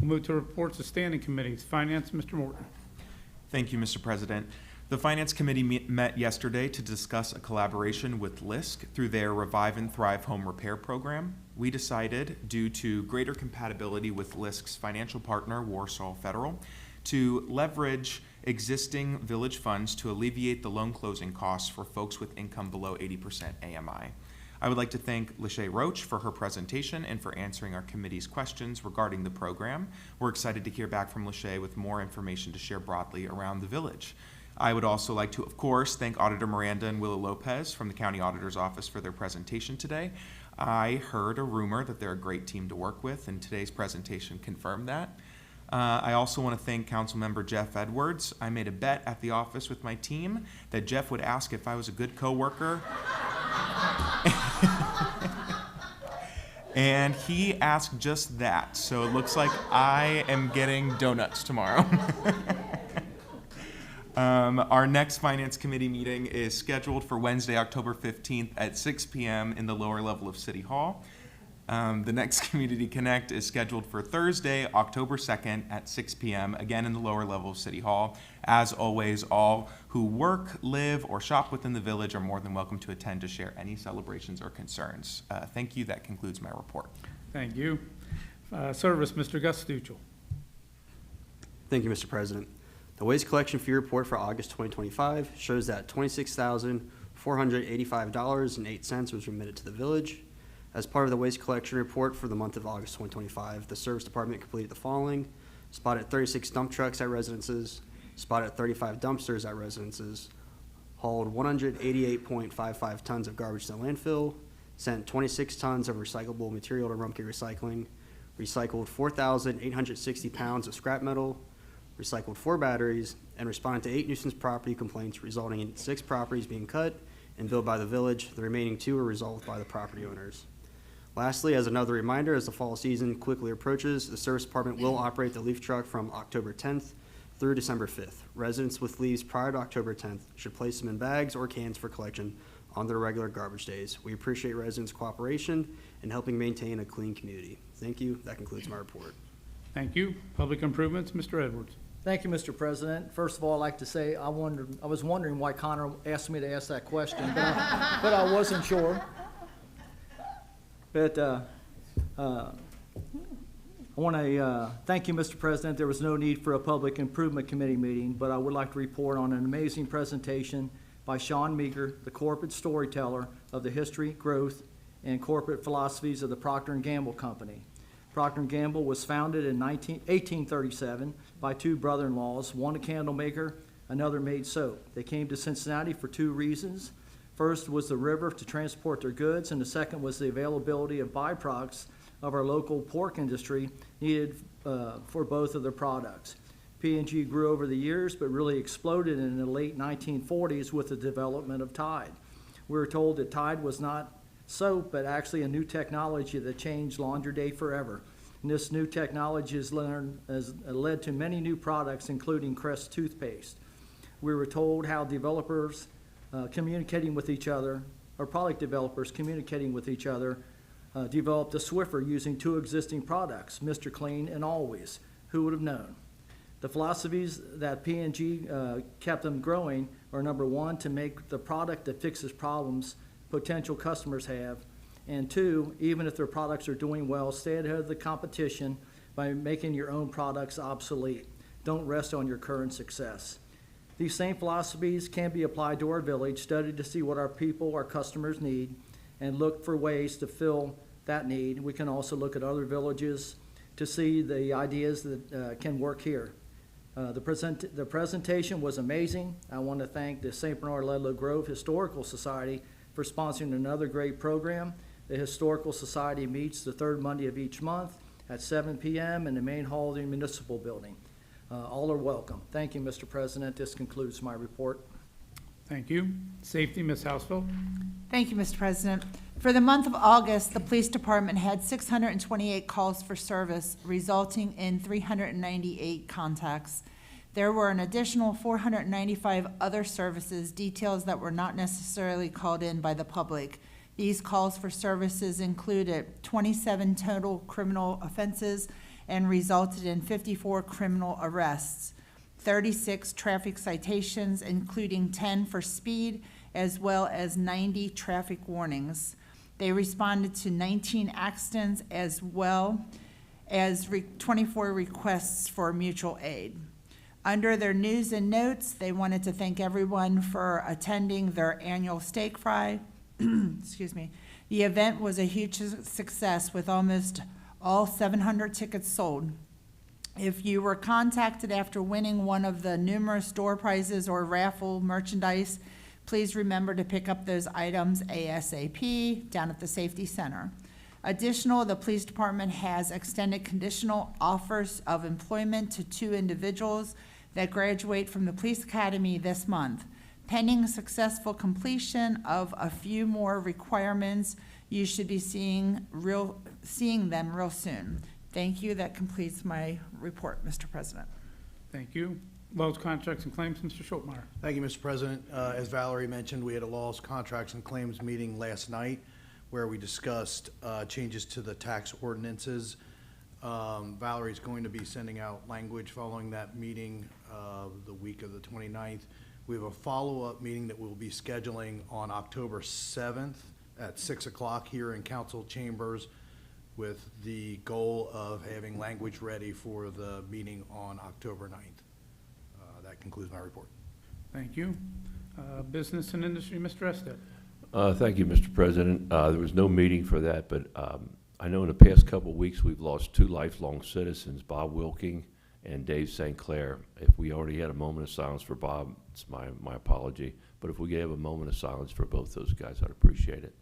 We'll move to reports of standing committees. Finance, Mr. Morton. Thank you, Mr. President. The Finance Committee met yesterday to discuss a collaboration with LISC through their Revive and Thrive Home Repair Program. We decided, due to greater compatibility with LISC's financial partner, Warsaw Federal, to leverage existing village funds to alleviate the loan closing costs for folks with income below 80% AMI. I would like to thank Lachey Roach for her presentation and for answering our committee's questions regarding the program. We're excited to hear back from Lachey with more information to share broadly around the village. I would also like to, of course, thank Auditor Miranda and Willa Lopez from the County Auditor's Office for their presentation today. I heard a rumor that they're a great team to work with, and today's presentation confirmed that. I also want to thank Councilmember Jeff Edwards. I made a bet at the office with my team that Jeff would ask if I was a good coworker. And he asked just that. So it looks like I am getting donuts tomorrow. Our next Finance Committee meeting is scheduled for Wednesday, October 15th at 6 p.m. in the lower level of City Hall. The next Community Connect is scheduled for Thursday, October 2nd at 6 p.m., again in the lower level of City Hall. As always, all who work, live, or shop within the village are more than welcome to attend to share any celebrations or concerns. Thank you. That concludes my report. Thank you. Service, Mr. Gus Stuchel. Thank you, Mr. President. The waste collection fee report for August 2025 shows that $26,485.08 was remitted to the village. As part of the waste collection report for the month of August 2025, the service department completed the following: spotted 36 dump trucks at residences, spotted 35 dumpsters at residences, hauled 188.55 tons of garbage to the landfill, sent 26 tons of recyclable material to Rumpke Recycling, recycled 4,860 pounds of scrap metal, recycled 4 batteries, and responded to 8 nuisance property complaints, resulting in 6 properties being cut and billed by the village. The remaining 2 were resolved by the property owners. Lastly, as another reminder, as the fall season quickly approaches, the service department will operate the leaf truck from October 10th through December 5th. Residents with leaves prior to October 10th should place them in bags or cans for collection on their regular garbage days. We appreciate residents' cooperation in helping maintain a clean community. Thank you. That concludes my report. Thank you. Public improvements, Mr. Edwards. Thank you, Mr. President. First of all, I'd like to say I was wondering why Connor asked me to ask that question, but I wasn't sure. But I want to thank you, Mr. President. There was no need for a Public Improvement Committee meeting, but I would like to report on an amazing presentation by Sean Meager, the corporate storyteller of the history, growth, and corporate philosophies of the Procter & Gamble Company. Procter & Gamble was founded in 1837 by 2 brother-in-laws, one a candle maker, another made soap. They came to Cincinnati for 2 reasons. First was the river to transport their goods, and the second was the availability of byproducts of our local pork industry needed for both of their products. P&G grew over the years, but really exploded in the late 1940s with the development of Tide. We were told that Tide was not soap, but actually a new technology that changed laundry day forever. And this new technology has led to many new products, including Crest toothpaste. We were told how developers communicating with each other, or product developers communicating with each other, developed a Swiffer using 2 existing products, Mr. Clean and Always. Who would have known? The philosophies that P&G kept them growing are, number 1, to make the product that fixes problems potential customers have, and 2, even if their products are doing well, stay ahead of the competition by making your own products obsolete. Don't rest on your current success. These same philosophies can be applied to our village, study to see what our people, our customers need, and look for ways to fill that need. We can also look at other villages to see the ideas that can work here. The presentation was amazing. I want to thank the St. Bernard Ludlow Grove Historical Society for sponsoring another great program. The Historical Society meets the 3rd Monday of each month at 7 p.m. in the main hall of the municipal building. All are welcome. Thank you, Mr. President. This concludes my report. Thank you. Safety, Ms. Houseville. Thank you, Mr. President. For the month of August, the police department had 628 calls for service, resulting in 398 contacts. There were an additional 495 other services, details that were not necessarily called in by the public. These calls for services included 27 total criminal offenses and resulted in 54 criminal arrests, 36 traffic citations, including 10 for speed, as well as 90 traffic warnings. They responded to 19 accidents as well as 24 requests for mutual aid. Under their news and notes, they wanted to thank everyone for attending their annual steak fry. Excuse me. The event was a huge success with almost all 700 tickets sold. If you were contacted after winning one of the numerous door prizes or raffle merchandise, please remember to pick up those items ASAP down at the Safety Center. Additional, the police department has extended conditional offers of employment to 2 individuals that graduate from the police academy this month. Pending successful completion of a few more requirements, you should be seeing them real soon. Thank you. That completes my report, Mr. President. Thank you. Laws, contracts, and claims, Mr. Schultmeyer. Thank you, Mr. President. As Valerie mentioned, we had a laws, contracts, and claims meeting last night. where we discussed changes to the tax ordinances. Valerie's going to be sending out language following that meeting the week of the 29th. We have a follow-up meeting that we'll be scheduling on October 7th at 6 o'clock here in council chambers with the goal of having language ready for the meeting on October 9th. That concludes my report. Thank you. Business and industry, Mr. Estes. Thank you, Mr. President. There was no meeting for that, but I know in the past couple of weeks, we've lost two lifelong citizens, Bob Wilking and Dave St. Clair. If we already had a moment of silence for Bob, it's my apology. But if we could have a moment of silence for both those guys, I'd appreciate it.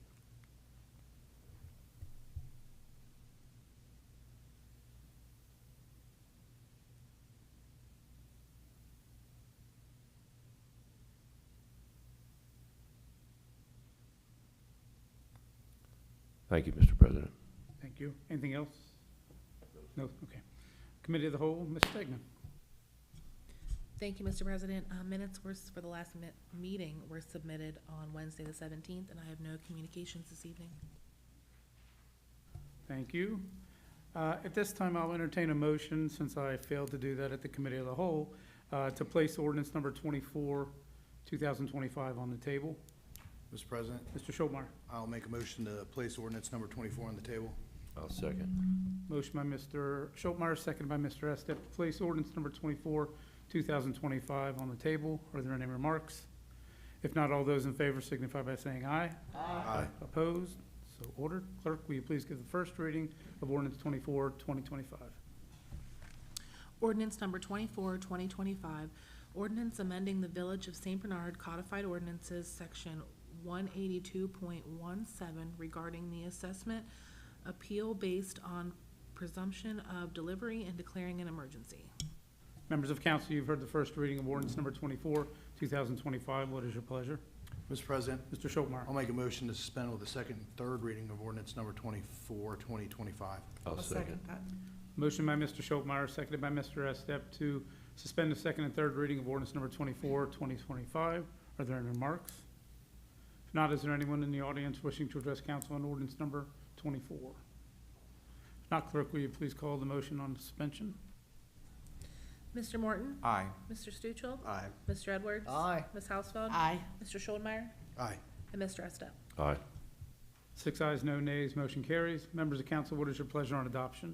Thank you, Mr. President. Thank you. Anything else? No? Okay. Committee of the Whole, Ms. Stegman. Thank you, Mr. President. Minutes for the last meeting were submitted on Wednesday, the 17th, and I have no communications this evening. Thank you. At this time, I'll entertain a motion, since I failed to do that at the Committee of the Whole, to place ordinance number 24, 2025 on the table. Mr. President, Mr. Schultmeyer. I'll make a motion to place ordinance number 24 on the table. I'll second. Motion by Mr. Schultmeyer, seconded by Mr. Estep, to place ordinance number 24, 2025 on the table. Are there any remarks? If not, all those in favor signify by saying aye. Aye. Opposed? So ordered. Clerk, will you please give the first reading of ordinance 24, 2025? Ordinance number 24, 2025, ordinance amending the Village of St. Bernard Codified Ordinances, section 182.17 regarding the assessment appeal based on presumption of delivery and declaring an emergency. Members of council, you've heard the first reading of ordinance number 24, 2025. What is your pleasure? Mr. President, Mr. Schultmeyer. I'll make a motion to suspend with the second and third reading of ordinance number 24, 2025. I'll second. Motion by Mr. Schultmeyer, seconded by Mr. Estep, to suspend the second and third reading of ordinance number 24, 2025. Are there any remarks? If not, is there anyone in the audience wishing to address council on ordinance number 24? If not, clerk, will you please call the motion on suspension? Mr. Morton? Aye. Mr. Stuchel? Aye. Mr. Edwards? Aye. Ms. Hausfeld? Aye. Mr. Schultmeyer? Aye. And Mr. Estep. Aye. 6 ayes, no nays, motion carries. Members of council, what is your pleasure on adoption?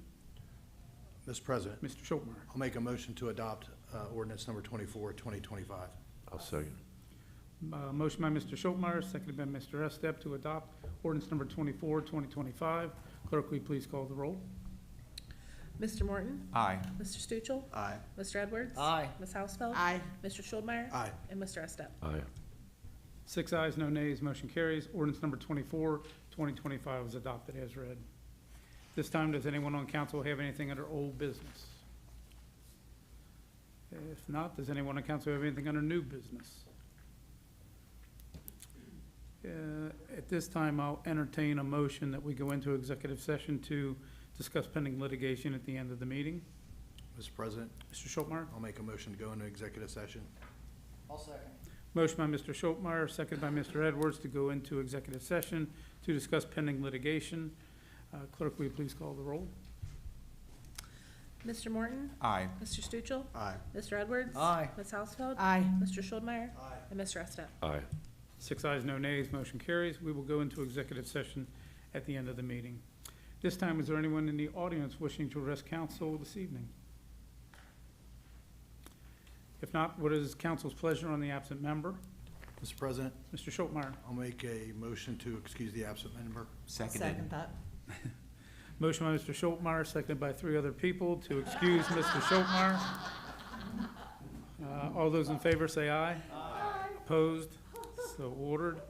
Mr. President, Mr. Schultmeyer. I'll make a motion to adopt ordinance number 24, 2025. I'll second. Motion by Mr. Schultmeyer, seconded by Mr. Estep, to adopt ordinance number 24, 2025. Clerk, will you please call the roll? Mr. Morton? Aye. Mr. Stuchel? Aye. Mr. Edwards? Aye. Ms. Hausfeld? Aye. Mr. Schultmeyer? Aye. And Mr. Estep. Aye. 6 ayes, no nays, motion carries. Ordinance number 24, 2025 is adopted as read. This time, does anyone on council have anything under old business? If not, does anyone on council have anything under new business? At this time, I'll entertain a motion that we go into executive session to discuss pending litigation at the end of the meeting. Mr. President, Mr. Schultmeyer? I'll make a motion to go into executive session. I'll second. Motion by Mr. Schultmeyer, seconded by Mr. Edwards, to go into executive session to discuss pending litigation. Clerk, will you please call the roll? Mr. Morton? Aye. Mr. Stuchel? Aye. Mr. Edwards? Aye. Ms. Hausfeld? Aye. Mr. Schultmeyer? And Mr. Estep. Aye. 6 ayes, no nays, motion carries. We will go into executive session at the end of the meeting. This time, is there anyone in the audience wishing to address council this evening? If not, what is council's pleasure on the absent member? Mr. President, Mr. Schultmeyer. I'll make a motion to excuse the absent member. Seconded. Second that. Motion by Mr. Schultmeyer, seconded by 3 other people to excuse Mr. Schultmeyer. All those in favor say aye. Aye. Opposed? So ordered.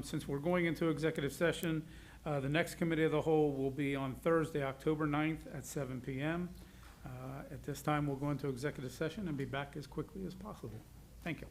Since we're going into executive session, the next committee of the whole will be on Thursday, October 9th at 7 p.m. At this time, we'll go into executive session and be back as quickly as possible. Thank you.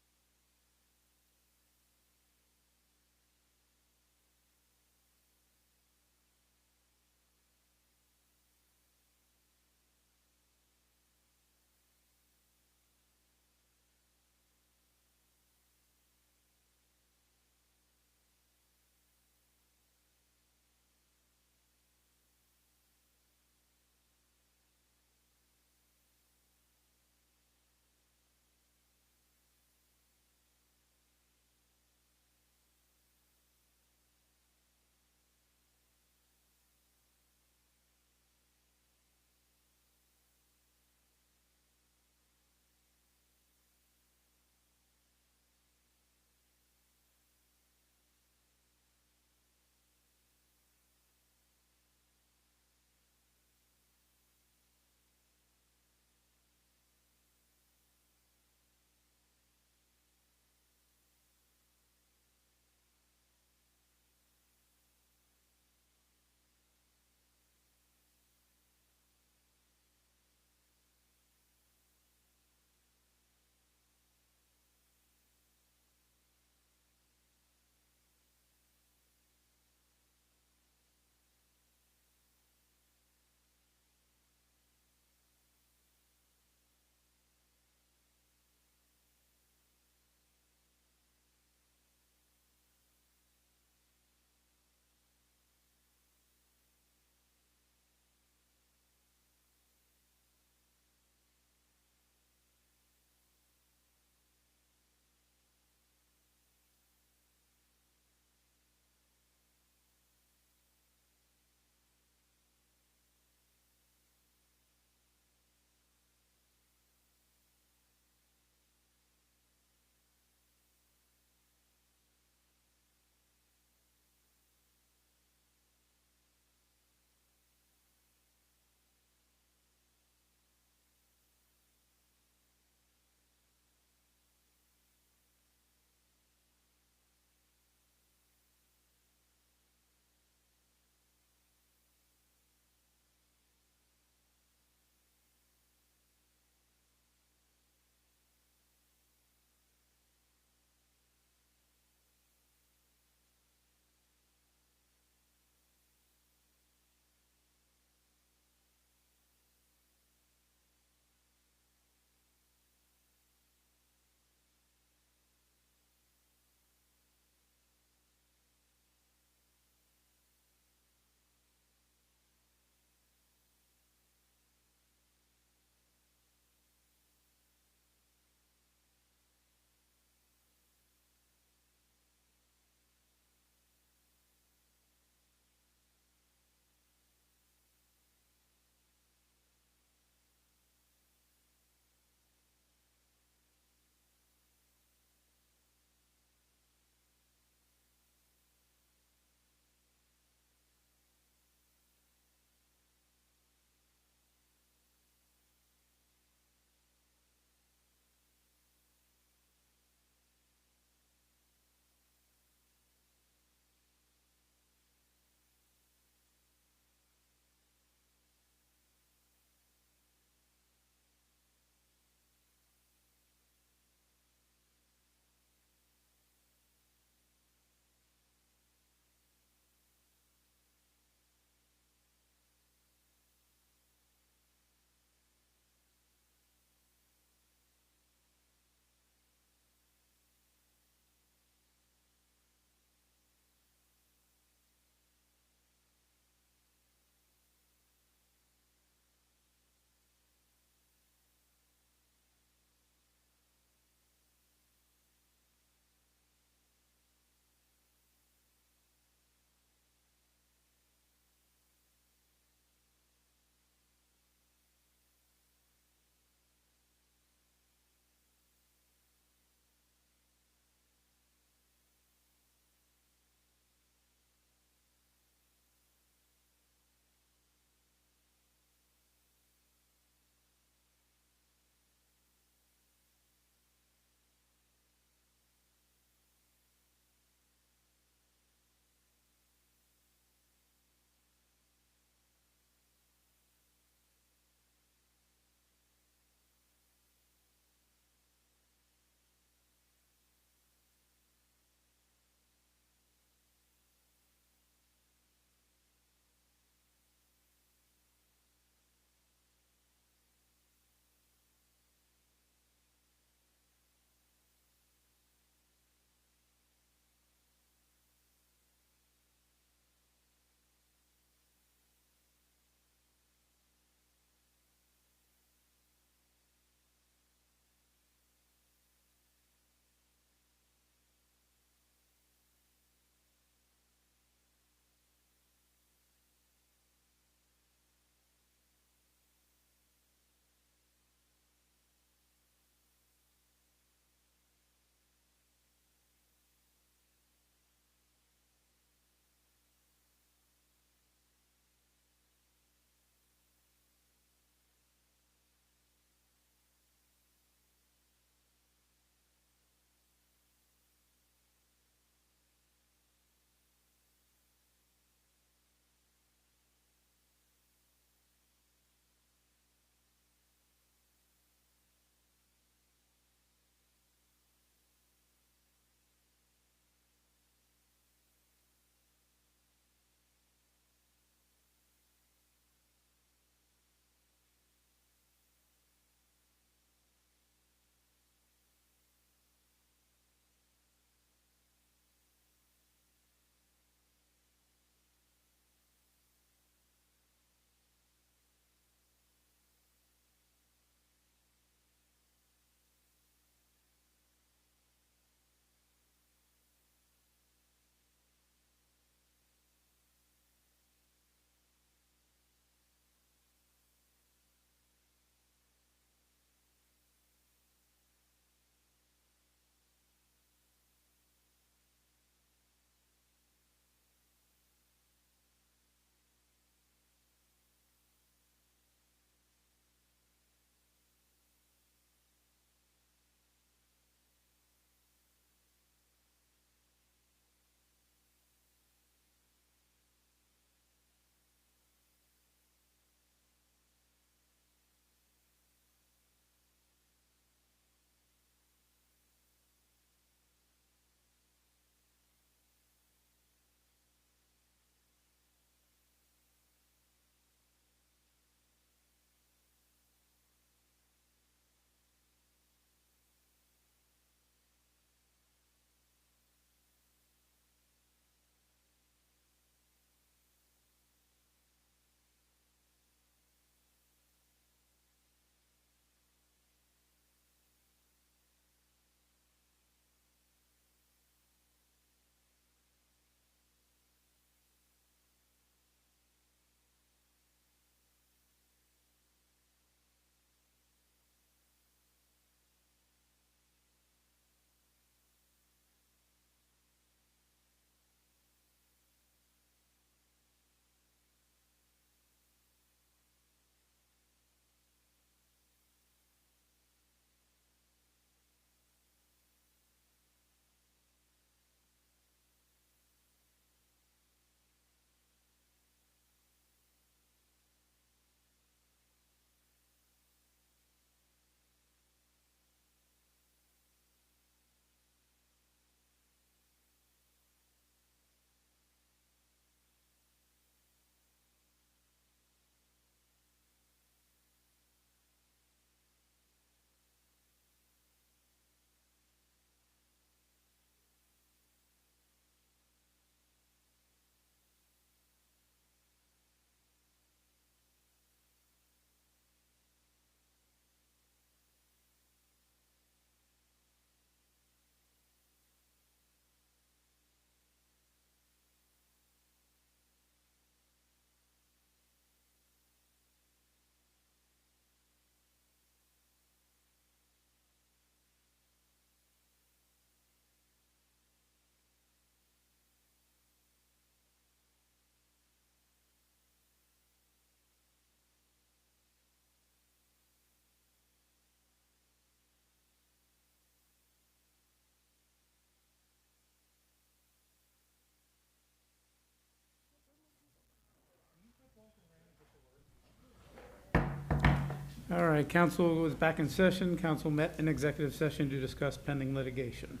All right, council was back in session. Council met in executive session to discuss pending litigation.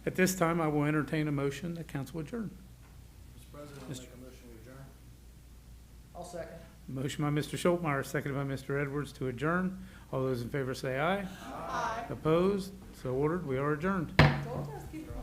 At this time, I will entertain a motion that council adjourn. Mr. President, I'll make a motion to adjourn. I'll second. Motion by Mr. Schultmeyer, seconded by Mr. Edwards to adjourn. All those in favor say aye. Aye. Opposed? So ordered. We are adjourned. Don't ask people.